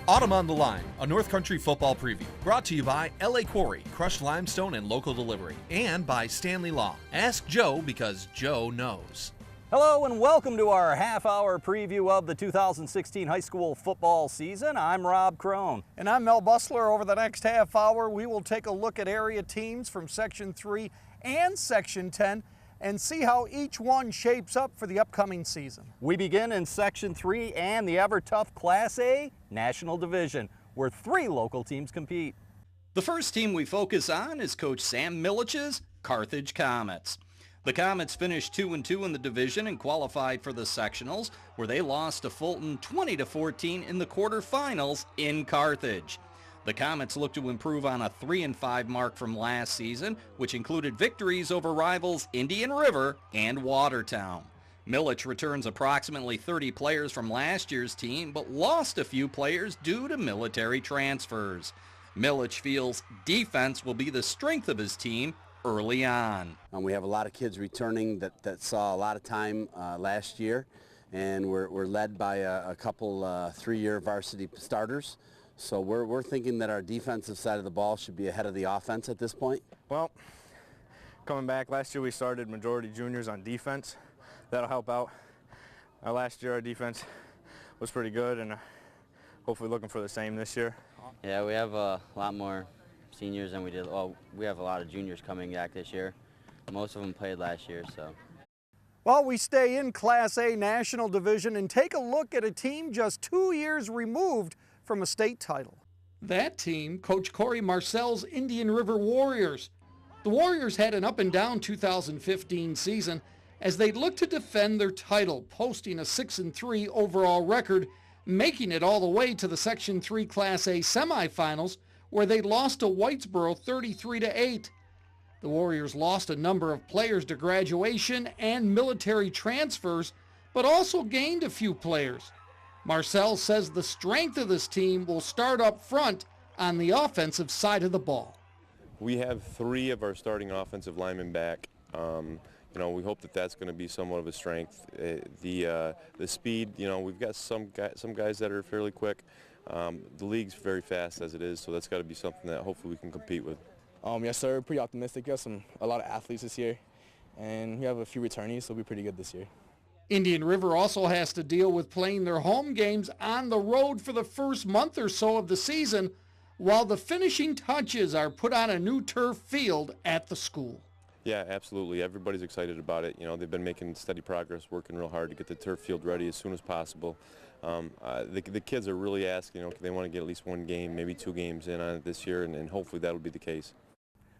Autumn on the Line, a North Country football preview, brought to you by LA Quarry, crushed limestone and local delivery, and by Stanley Law. Ask Joe because Joe knows. Hello and welcome to our half-hour preview of the 2016 high school football season. I'm Rob Crone. And I'm Mel Busler. Over the next half hour, we will take a look at area teams from Section 3 and Section 10 and see how each one shapes up for the upcoming season. We begin in Section 3 and the ever-tough Class A National Division, where 3 local teams compete. The first team we focus on is Coach Sam Milich's Carthage Comets. The Comets finished 2-2 in the division and qualified for the sectionals, where they lost to Fulton 20-14 in the quarterfinals in Carthage. The Comets look to improve on a 3-5 mark from last season, which included victories over rivals Indian River and Watertown. Milich returns approximately 30 players from last year's team, but lost a few players due to military transfers. Milich feels defense will be the strength of his team early on. We have a lot of kids returning that saw a lot of time last year, and we're led by a couple 3-year varsity starters. So we're thinking that our defensive side of the ball should be ahead of the offense at this point. Well, coming back, last year we started majority juniors on defense. That'll help out. Last year our defense was pretty good, and hopefully looking for the same this year. Yeah, we have a lot more seniors than we did. Well, we have a lot of juniors coming back this year. Most of them played last year, so. Well, we stay in Class A National Division and take a look at a team just 2 years removed from a state title. That team, Coach Corey Marcel's Indian River Warriors. The Warriors had an up-and-down 2015 season as they looked to defend their title, posting a 6-3 overall record, making it all the way to the Section 3 Class A semifinals, where they lost to Whitesboro 33-8. The Warriors lost a number of players to graduation and military transfers, but also gained a few players. Marcel says the strength of this team will start up front on the offensive side of the ball. We have 3 of our starting offensive linemen back. We hope that that's going to be somewhat of a strength. The speed, we've got some guys that are fairly quick. The league's very fast as it is, so that's got to be something that hopefully we can compete with. Yes, sir. We're pretty optimistic. We have a lot of athletes this year, and we have a few returnees, so we'll be pretty good this year. Indian River also has to deal with playing their home games on the road for the first month or so of the season, while the finishing touches are put on a new turf field at the school. Yeah, absolutely. Everybody's excited about it. They've been making steady progress, working real hard to get the turf field ready as soon as possible. The kids are really asking, they want to get at least 1 game, maybe 2 games in on it this year, and hopefully that'll be the case.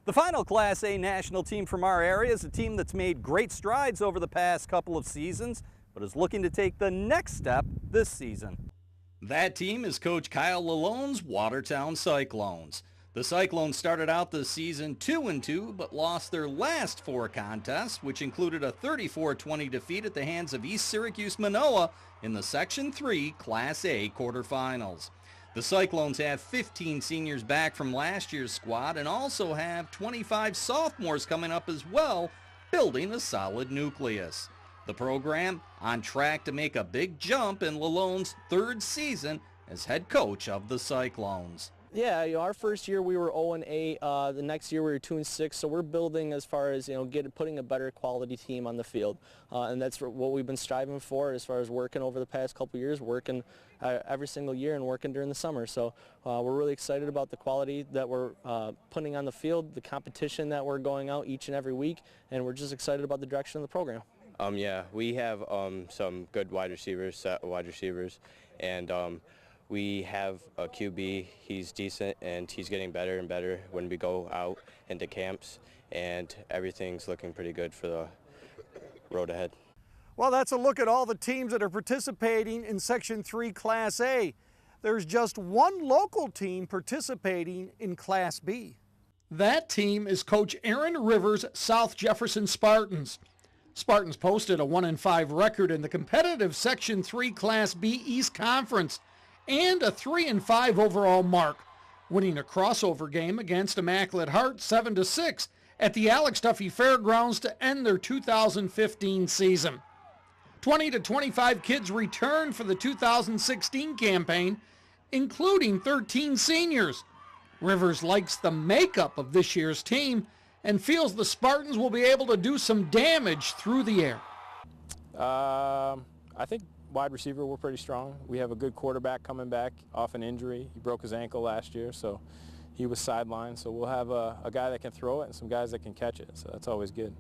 The final Class A national team from our area is a team that's made great strides over the past couple of seasons, but is looking to take the next step this season. That team is Coach Kyle Lallone's Watertown Cyclones. The Cyclones started out the season 2-2, but lost their last 4 contests, which included a 34-20 defeat at the hands of East Syracuse Manoa in the Section 3 Class A quarterfinals. The Cyclones have 15 seniors back from last year's squad and also have 25 sophomores coming up as well, building a solid nucleus. The program on track to make a big jump in Lallone's 3rd season as head coach of the Cyclones. Yeah, our first year we were 0-8. The next year we were 2-6. So we're building as far as putting a better quality team on the field, and that's what we've been striving for as far as working over the past couple of years, working every single year and working during the summer. So we're really excited about the quality that we're putting on the field, the competition that we're going out each and every week, and we're just excited about the direction of the program. Yeah, we have some good wide receivers, and we have a QB. He's decent, and he's getting better and better when we go out into camps, and everything's looking pretty good for the road ahead. Well, that's a look at all the teams that are participating in Section 3 Class A. There's just 1 local team participating in Class B. That team is Coach Aaron Rivers' South Jefferson Spartans. Spartans posted a 1-5 record in the competitive Section 3 Class B East Conference and a 3-5 overall mark, winning a crossover game against Immaculate Heart 7-6 at the Alex Duffy Fairgrounds to end their 2015 season. 20 to 25 kids returned for the 2016 campaign, including 13 seniors. Rivers likes the makeup of this year's team and feels the Spartans will be able to do some damage through the air. I think wide receiver, we're pretty strong. We have a good quarterback coming back off an injury. He broke his ankle last year, so he was sidelined. So we'll have a guy that can throw it and some guys that can catch it, so that's always good.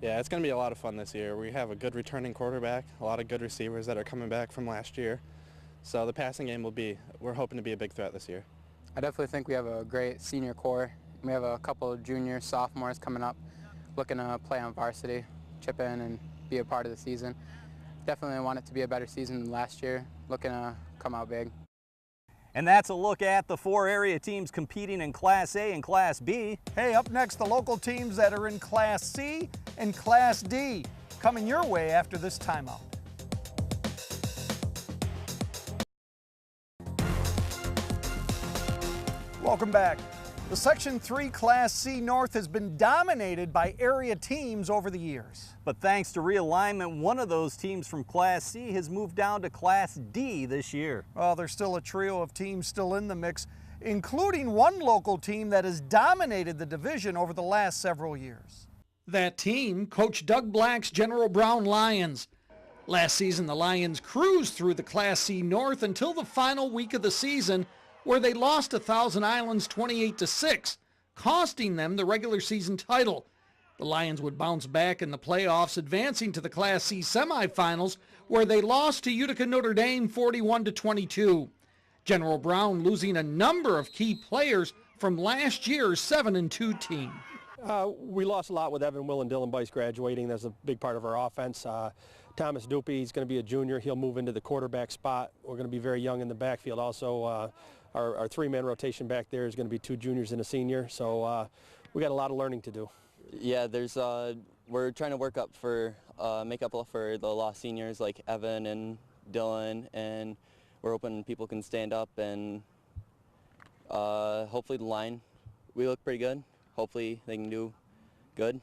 Yeah, it's going to be a lot of fun this year. We have a good returning quarterback, a lot of good receivers that are coming back from last year. So the passing game we're hoping to be a big threat this year. I definitely think we have a great senior core. We have a couple of juniors, sophomores coming up, looking to play on varsity, chip in and be a part of the season. Definitely want it to be a better season than last year, looking to come out big. And that's a look at the 4 area teams competing in Class A and Class B. Hey, up next, the local teams that are in Class C and Class D. Coming your way after this timeout. Welcome back. The Section 3 Class C North has been dominated by area teams over the years. But thanks to realignment, one of those teams from Class C has moved down to Class D this year. Well, there's still a trio of teams still in the mix, including one local team that has dominated the division over the last several years. That team, Coach Doug Black's General Brown Lions. Last season, the Lions cruised through the Class C North until the final week of the season, where they lost to Thousand Islands 28-6, costing them the regular season title. The Lions would bounce back in the playoffs, advancing to the Class C semifinals, where they lost to Utica Notre Dame 41-22. General Brown losing a number of key players from last year's 7-2 team. We lost a lot with Evan, Will, and Dylan Bice graduating. That's a big part of our offense. Thomas Dupe, he's going to be a junior. He'll move into the quarterback spot. We're going to be very young in the backfield. Also, our 3-man rotation back there is going to be 2 juniors and a senior. So we got a lot of learning to do. Yeah, we're trying to work up for make up for the lost seniors like Evan and Dylan, and we're hoping people can stand up and hopefully the line, we look pretty good. Hopefully they can do good.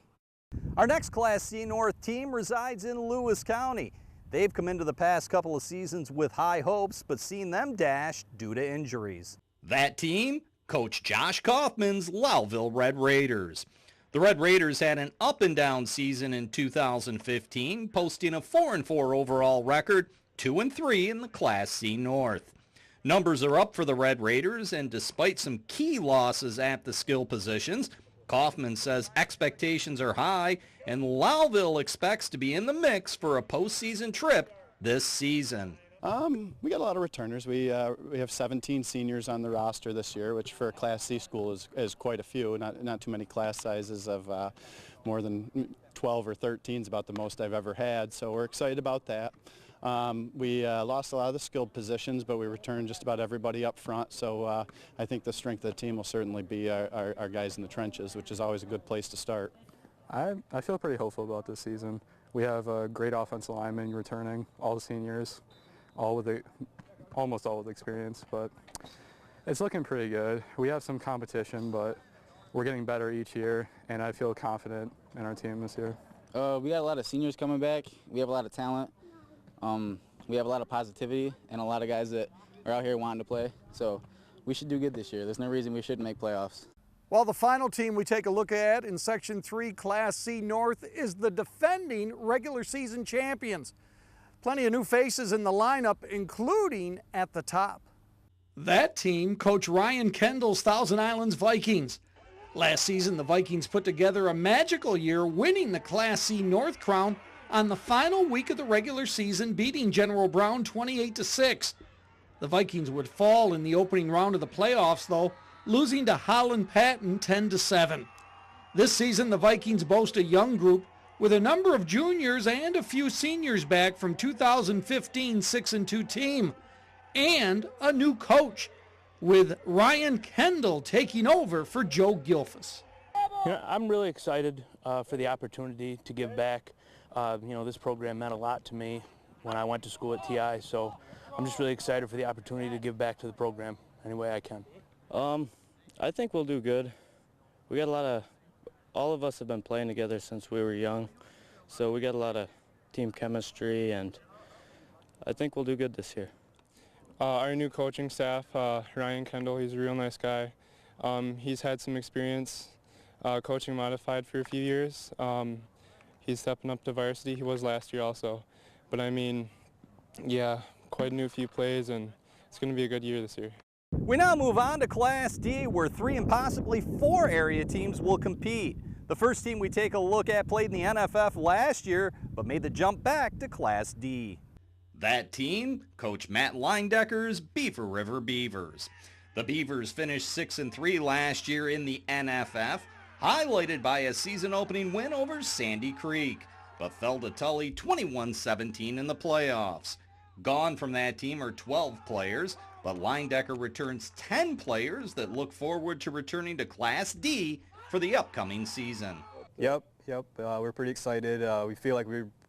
Our next Class C North team resides in Lewis County. They've come into the past couple of seasons with high hopes, but seen them dash due to injuries. That team, Coach Josh Kaufman's Lowville Red Raiders. The Red Raiders had an up-and-down season in 2015, posting a 4-4 overall record, 2-3 in the Class C North. Numbers are up for the Red Raiders, and despite some key losses at the skill positions, Kaufman says expectations are high, and Lowville expects to be in the mix for a postseason trip this season. We got a lot of returners. We have 17 seniors on the roster this year, which for a Class C school is quite a few. Not too many class sizes of more than 12 or 13 is about the most I've ever had. So we're excited about that. We lost a lot of the skilled positions, but we returned just about everybody up front. So I think the strength of the team will certainly be our guys in the trenches, which is always a good place to start. I feel pretty hopeful about this season. We have a great offensive lineman returning, all the seniors, almost all with experience, but it's looking pretty good. We have some competition, but we're getting better each year, and I feel confident in our team this year. We got a lot of seniors coming back. We have a lot of talent. We have a lot of positivity and a lot of guys that are out here wanting to play. So we should do good this year. There's no reason we shouldn't make playoffs. Well, the final team we take a look at in Section 3 Class C North is the defending regular season champions. Plenty of new faces in the lineup, including at the top. That team, Coach Ryan Kendall's Thousand Islands Vikings. Last season, the Vikings put together a magical year, winning the Class C North crown on the final week of the regular season, beating General Brown 28-6. The Vikings would fall in the opening round of the playoffs, though, losing to Holland Patton 10-7. This season, the Vikings boast a young group with a number of juniors and a few seniors back from 2015 6-2 team, and a new coach, with Ryan Kendall taking over for Joe Gilfus. I'm really excited for the opportunity to give back. This program meant a lot to me when I went to school at TI, so I'm just really excited for the opportunity to give back to the program any way I can. I think we'll do good. We got all of us have been playing together since we were young, so we got a lot of team chemistry, and I think we'll do good this year. Our new coaching staff, Ryan Kendall, he's a real nice guy. He's had some experience coaching modified for a few years. He's stepping up to varsity. He was last year also. But I mean, yeah, quite a new few plays, and it's going to be a good year this year. We now move on to Class D, where 3 and possibly 4 area teams will compete. The first team we take a look at played in the NFF last year, but made the jump back to Class D. That team, Coach Matt Leindecker's Beaver River Beavers. The Beavers finished 6-3 last year in the NFF, highlighted by a season-opening win over Sandy Creek, but fell to Tully 21-17 in the playoffs. Gone from that team are 12 players, but Leindecker returns 10 players that look forward to returning to Class D for the upcoming season. Yep. We're pretty excited. We feel like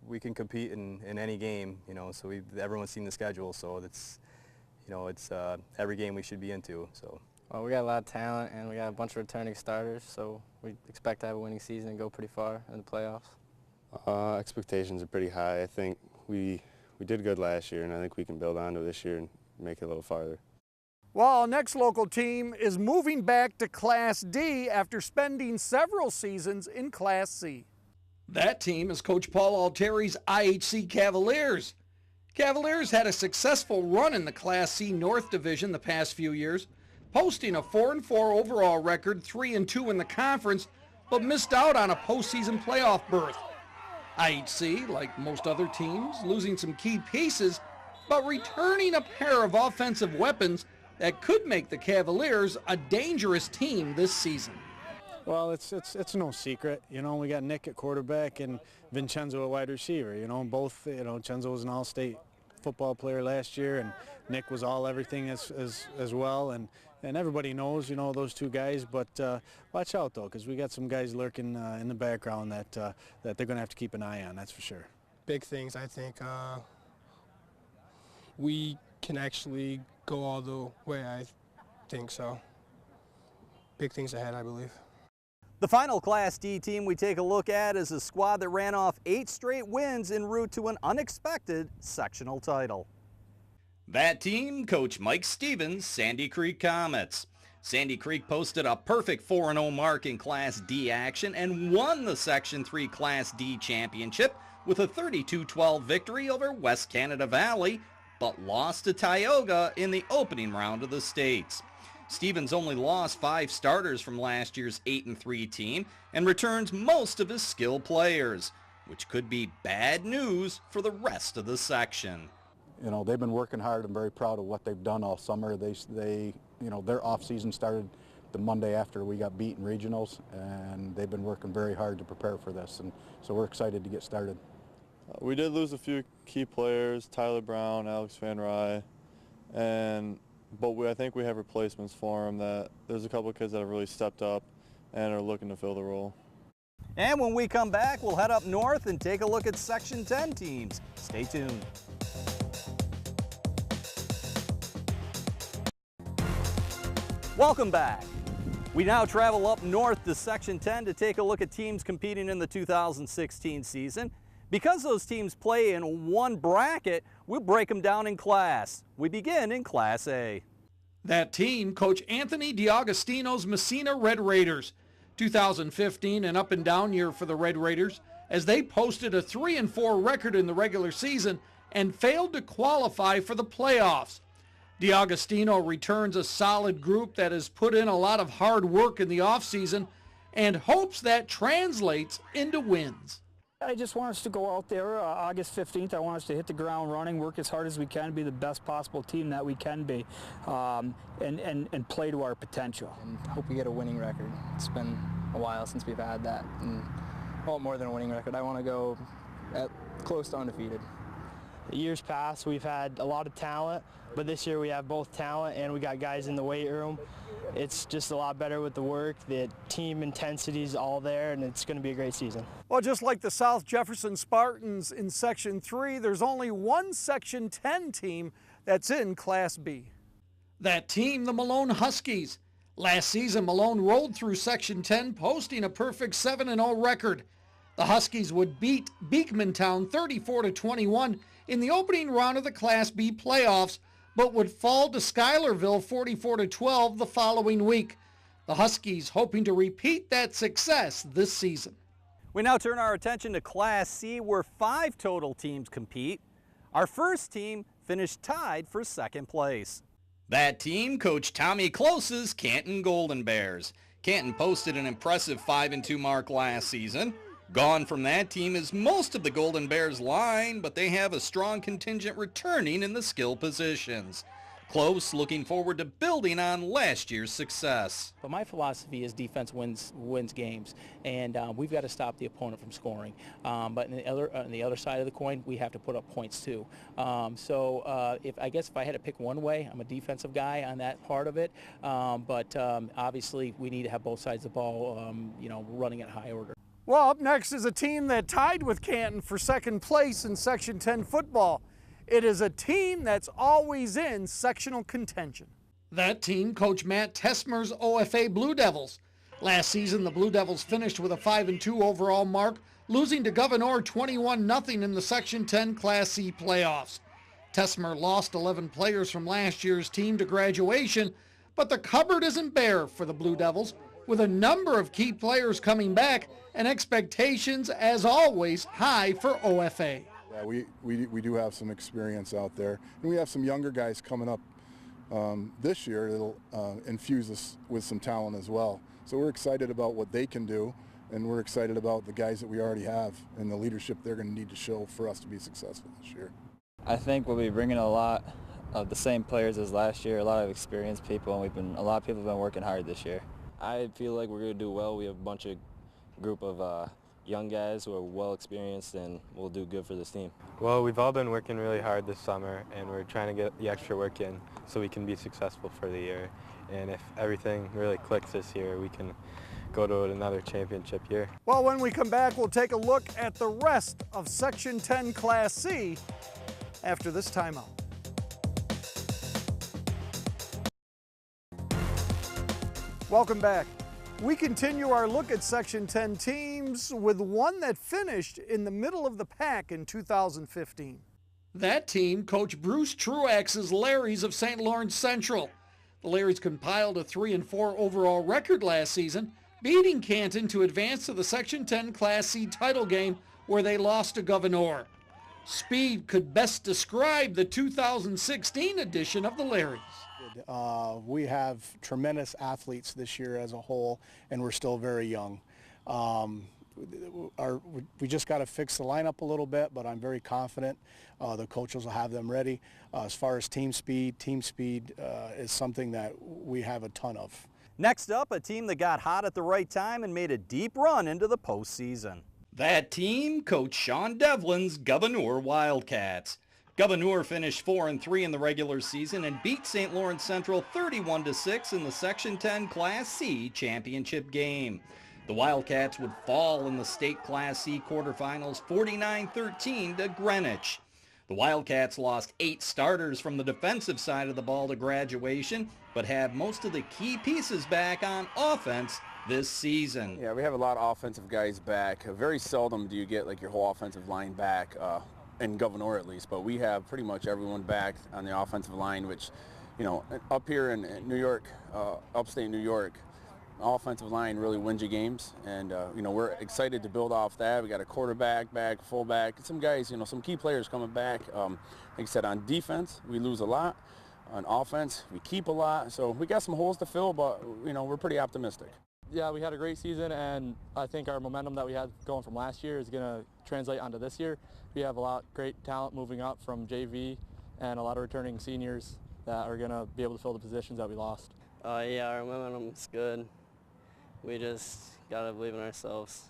we can compete in any game, so everyone's seen the schedule, so it's every game we should be into. So. Well, we got a lot of talent and we got a bunch of returning starters, so we expect to have a winning season and go pretty far in the playoffs. Expectations are pretty high. I think we did good last year, and I think we can build on to this year and make it a little farther. Well, our next local team is moving back to Class D after spending several seasons in Class C. That team is Coach Paul Altieri's IHC Cavaliers. Cavaliers had a successful run in the Class C North Division the past few years, posting a 4-4 overall record, 3-2 in the conference, but missed out on a postseason playoff berth. IHC, like most other teams, losing some key pieces, but returning a pair of offensive weapons that could make the Cavaliers a dangerous team this season. Well, it's no secret. We got Nick at quarterback and Vincenzo at wide receiver. Both, Vincenzo was an all-state football player last year, and Nick was all everything as well. And everybody knows, those two guys. But watch out, though, because we got some guys lurking in the background that they're going to have to keep an eye on, that's for sure. Big things, I think. We can actually go all the way, I think so. Big things ahead, I believe. The final Class D team we take a look at is a squad that ran off 8 straight wins en route to an unexpected sectional title. That team, Coach Mike Stevens' Sandy Creek Comets. Sandy Creek posted a perfect 4-0 mark in Class D action and won the Section 3 Class D championship with a 32-12 victory over West Canada Valley, but lost to Tioga in the opening round of the States. Stevens only lost 5 starters from last year's 8-3 team and returns most of his skilled players, which could be bad news for the rest of the section. They've been working hard. I'm very proud of what they've done all summer. Their off-season started the Monday after we got beat in regionals, and they've been working very hard to prepare for this, and so we're excited to get started. We did lose a few key players, Tyler Brown, Alex Van Rye, but I think we have replacements for them. There's a couple of kids that have really stepped up and are looking to fill the role. And when we come back, we'll head up north and take a look at Section 10 teams. Stay tuned. Welcome back. We now travel up north to Section 10 to take a look at teams competing in the 2016 season. Because those teams play in one bracket, we'll break them down in class. We begin in Class A. That team, Coach Anthony DiAgostino's Messina Red Raiders. 2015 an up and down year for the Red Raiders as they posted a 3-4 record in the regular season and failed to qualify for the playoffs. DiAgostino returns a solid group that has put in a lot of hard work in the offseason and hopes that translates into wins. I just want us to go out there August 15th. I want us to hit the ground running, work as hard as we can, be the best possible team that we can be, and play to our potential. And hope we get a winning record. It's been a while since we've had that. And I want more than a winning record. I want to go close to undefeated. Years past, we've had a lot of talent, but this year we have both talent and we got guys in the weight room. It's just a lot better with the work. The team intensity is all there, and it's going to be a great season. Well, just like the South Jefferson Spartans in Section 3, there's only one Section 10 team that's in Class B. That team, the Malone Huskies. Last season, Malone rolled through Section 10, posting a perfect 7-0 record. The Huskies would beat Beekmantown 34-21 in the opening round of the Class B playoffs, but would fall to Schuylerville 44-12 the following week. The Huskies hoping to repeat that success this season. We now turn our attention to Class C, where 5 total teams compete. Our first team finished tied for second place. That team, Coach Tommy Close's Canton Golden Bears. Canton posted an impressive 5-2 mark last season. Gone from that team is most of the Golden Bears line, but they have a strong contingent returning in the skill positions. Close looking forward to building on last year's success. But my philosophy is defense wins games, and we've got to stop the opponent from scoring. But on the other side of the coin, we have to put up points too. If I had to pick one way, I'm a defensive guy on that part of it. But obviously, we need to have both sides of the ball, running at high order. Well, up next is a team that tied with Canton for second place in Section 10 football. It is a team that's always in sectional contention. That team, Coach Matt Tesmer's OFA Blue Devils. Last season, the Blue Devils finished with a 5-2 overall mark, losing to Gouverneur 21-0 in the Section 10 Class C playoffs. Tesmer lost 11 players from last year's team to graduation, but the cupboard isn't bare for the Blue Devils, with a number of key players coming back and expectations, as always, high for OFA. Yeah, we do have some experience out there, and we have some younger guys coming up this year that'll infuse us with some talent as well. So we're excited about what they can do, and we're excited about the guys that we already have and the leadership they're going to need to show for us to be successful this year. I think we'll be bringing a lot of the same players as last year, a lot of experienced people, and a lot of people have been working hard this year. I feel like we're going to do well. We have a group of young guys who are well experienced, and we'll do good for this team. Well, we've all been working really hard this summer, and we're trying to get the extra work in so we can be successful for the year. And if everything really clicks this year, we can go to another championship year. Well, when we come back, we'll take a look at the rest of Section 10 Class C after this timeout. Welcome back. We continue our look at Section 10 teams with one that finished in the middle of the pack in 2015. That team, Coach Bruce Truax's Larrys of St. Lawrence Central. The Larrys compiled a 3-4 overall record last season, beating Canton to advance to the Section 10 Class C title game, where they lost to Gouverneur. Speed could best describe the 2016 edition of the Larrys. We have tremendous athletes this year as a whole, and we're still very young. We just got to fix the lineup a little bit, but I'm very confident the coaches will have them ready. As far as team speed is something that we have a ton of. Next up, a team that got hot at the right time and made a deep run into the postseason. That team, Coach Sean Devlin's Gouverneur Wildcats. Gouverneur finished 4-3 in the regular season and beat St. Lawrence Central 31-6 in the Section 10 Class C championship game. The Wildcats would fall in the state Class C quarterfinals 49-13 to Greenwich. The Wildcats lost 8 starters from the defensive side of the ball to graduation, but have most of the key pieces back on offense this season. Yeah, we have a lot of offensive guys back. Very seldom do you get like your whole offensive line back. In Gouverneur at least, but we have pretty much everyone back on the offensive line, which, up here in New York, upstate New York, offensive line really wins you games, and, we're excited to build off that. We got a quarterback back, fullback, some guys, some key players coming back. Like I said, on defense, we lose a lot. On offense, we keep a lot, so we got some holes to fill, but, we're pretty optimistic. Yeah, we had a great season, and I think our momentum that we had going from last year is going to translate onto this year. We have a lot of great talent moving up from JV and a lot of returning seniors that are going to be able to fill the positions that we lost. Yeah, our momentum's good. We just got to believe in ourselves,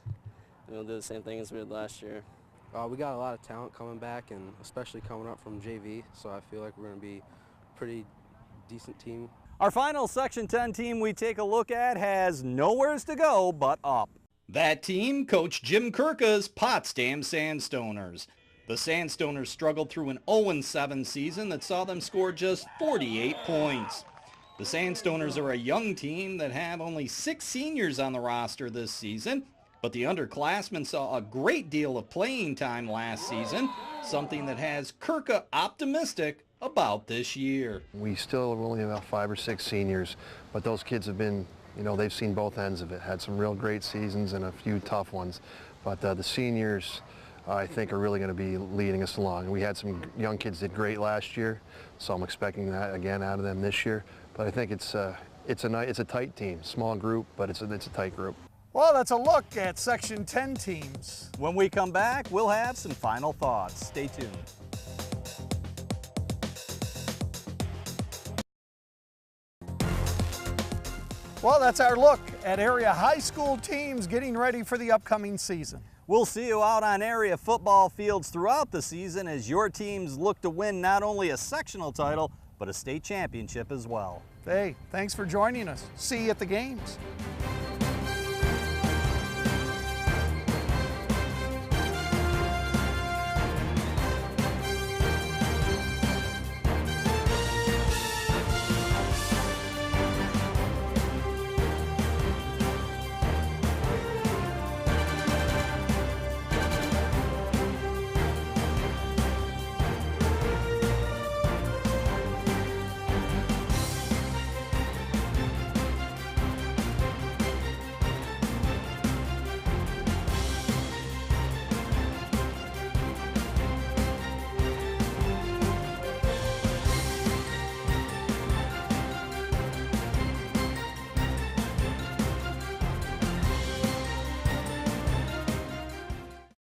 and we'll do the same thing as we did last year. We got a lot of talent coming back, and especially coming up from JV, so I feel like we're going to be a pretty decent team. Our final Section 10 team we take a look at has nowheres to go but up. That team, Coach Jim Kirka's Potsdam Sandstoners. The Sandstoners struggled through an 0-7 season that saw them score just 48 points. The Sandstoners are a young team that have only 6 seniors on the roster this season, but the underclassmen saw a great deal of playing time last season, something that has Kirka optimistic about this year. We still are only about 5 or 6 seniors, but those kids have been, you know, they've seen both ends of it. Had some real great seasons and a few tough ones. But the seniors, I think, are really going to be leading us along. We had some young kids that did great last year, so I'm expecting that again out of them this year. But I think it's a tight team, small group, but it's a tight group. Well, that's a look at Section 10 teams. When we come back, we'll have some final thoughts. Stay tuned. Well, that's our look at area high school teams getting ready for the upcoming season. We'll see you out on area football fields throughout the season as your teams look to win not only a sectional title, but a state championship as well. Hey, thanks for joining us. See you at the games.